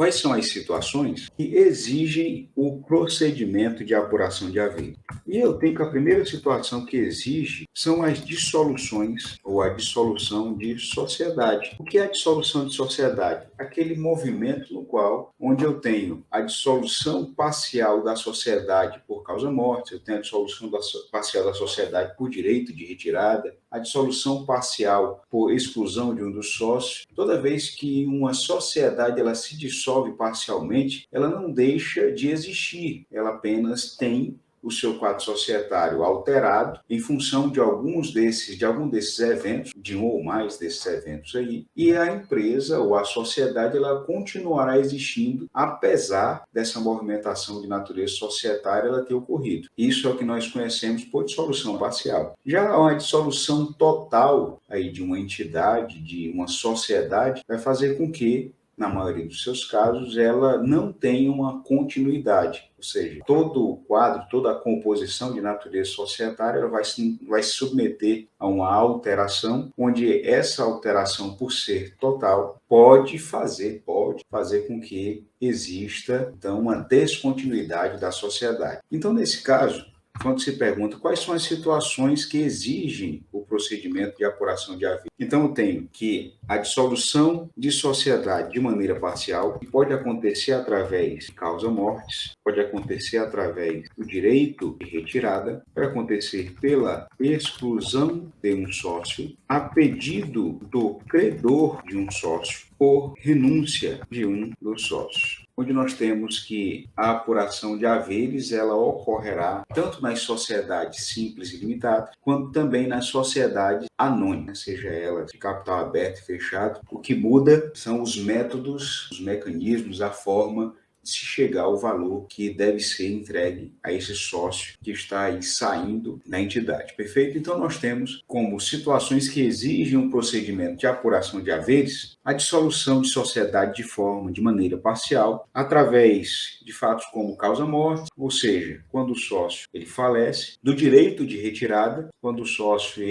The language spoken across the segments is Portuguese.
quais são as situações que exigem o procedimento de apuração de haver. E eu tenho que a primeira situação que exige são as dissoluções ou a dissolução de sociedade. O que é a dissolução de sociedade? Aquele movimento no qual, onde eu tenho a dissolução parcial da sociedade por causa-morte, eu tenho a dissolução parcial da sociedade por direito de retirada, a dissolução parcial por exclusão de um dos sócios. Toda vez que uma sociedade ela se dissolve parcialmente, ela não deixa de existir, ela apenas tem o seu quadro societário alterado em função de algum desses eventos, de um ou mais desses eventos aí, e a empresa ou a sociedade ela continuará existindo apesar dessa movimentação de natureza societária ela ter ocorrido. Isso é o que nós conhecemos por dissolução parcial. Já uma dissolução total aí de uma entidade, de uma sociedade, vai fazer com que na maioria dos seus casos, ela não tem uma continuidade, ou seja, todo o quadro, toda a composição de natureza societária ela vai se submeter a uma alteração, onde essa alteração, por ser total, pode fazer com que exista, então, uma descontinuidade da sociedade. Então, nesse caso, quando se pergunta quais são as situações que exigem o procedimento de apuração de haver. Então, eu tenho que a dissolução de sociedade de maneira parcial pode acontecer através de causa-mortes, pode acontecer através do direito de retirada, pode acontecer pela exclusão de um sócio, a pedido do credor de um sócio, por renúncia de um dos sócios, onde nós temos que a apuração de haveres ela ocorrerá tanto nas sociedades simples e limitadas, quanto também nas sociedades anônimas, seja ela de capital aberto e fechado. O que muda são os métodos, os mecanismos, a forma de se chegar ao valor que deve ser entregue a esse sócio que está aí saindo da entidade. Perfeito? Então, nós temos como situações que exigem um procedimento de apuração de haveres a dissolução de sociedade de maneira parcial, através de fatos como causa-morte, ou seja, quando o sócio ele falece, do direito de retirada, quando o sócio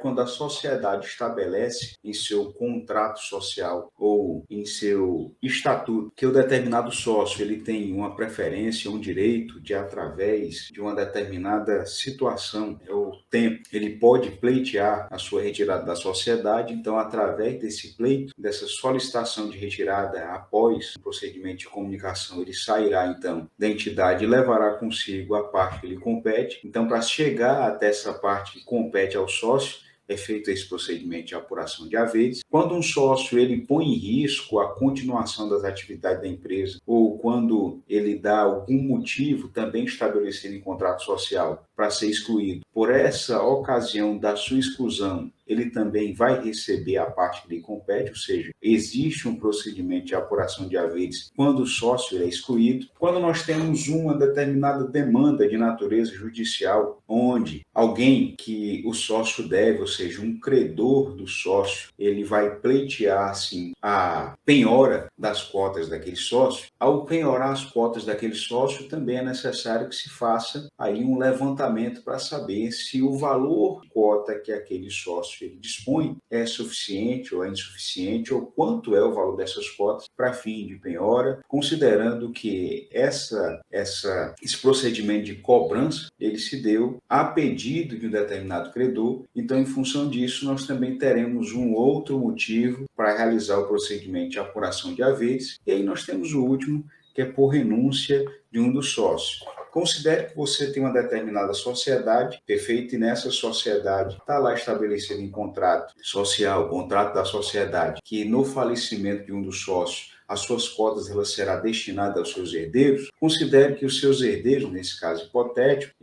quando a sociedade estabelece em seu contrato social ou em seu estatuto que o determinado sócio ele tem uma preferência, um direito de através de uma determinada situação ou tempo, ele pode pleitear a sua retirada da sociedade, então através desse pleito, dessa solicitação de retirada após o procedimento de comunicação, ele sairá então da entidade e levará consigo a parte que lhe compete. Então, para chegar até essa parte que compete ao sócio, é feito esse procedimento de apuração de haveres. Quando um sócio ele põe em risco a continuação das atividades da empresa ou quando ele dá algum motivo também estabelecido em contrato social para ser excluído, por essa ocasião da sua exclusão, ele também vai receber a parte que lhe compete, ou seja, existe um procedimento de apuração de haveres quando o sócio é excluído. Quando nós temos uma determinada demanda de natureza judicial, onde alguém que o sócio deve, ou seja, um credor do sócio, ele vai pleitear, assim, a penhora das cotas daquele sócio. Ao penhorar as cotas daquele sócio, também é necessário que se faça aí um levantamento para saber se o valor cota que aquele sócio ele dispõe é suficiente ou é insuficiente, ou quanto é o valor dessas cotas para fim de penhora, considerando que esse procedimento de cobrança ele se deu a pedido de um determinado credor. Então, em função disso, nós também teremos um outro motivo para realizar o procedimento de apuração de haveres. E aí nós temos o último, que é por renúncia de um dos sócios. Considere que você tem uma determinada sociedade, perfeito, e nessa sociedade está lá estabelecido em contrato social, contrato da sociedade, que no falecimento de um dos sócios, as suas cotas elas serão destinadas aos seus herdeiros. Considere que os seus herdeiros, nesse caso hipotético,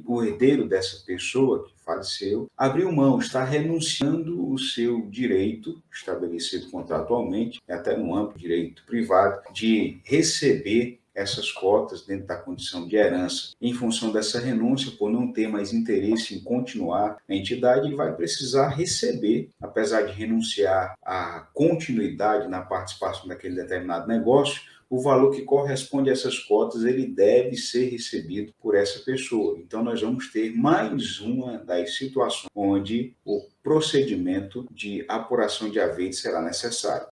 o herdeiro dessa pessoa que faleceu, abriu mão, está renunciando o seu direito, estabelecido contratualmente, até no âmbito do direito privado, de receber essas cotas dentro da condição de herança. Em função dessa renúncia, por não ter mais interesse em continuar a entidade, ele vai precisar receber, apesar de renunciar à continuidade na participação daquele determinado negócio, o valor que corresponde a essas cotas, ele deve ser recebido por essa pessoa. Então, nós vamos ter mais uma das situações onde o procedimento de apuração de haveres será necessário.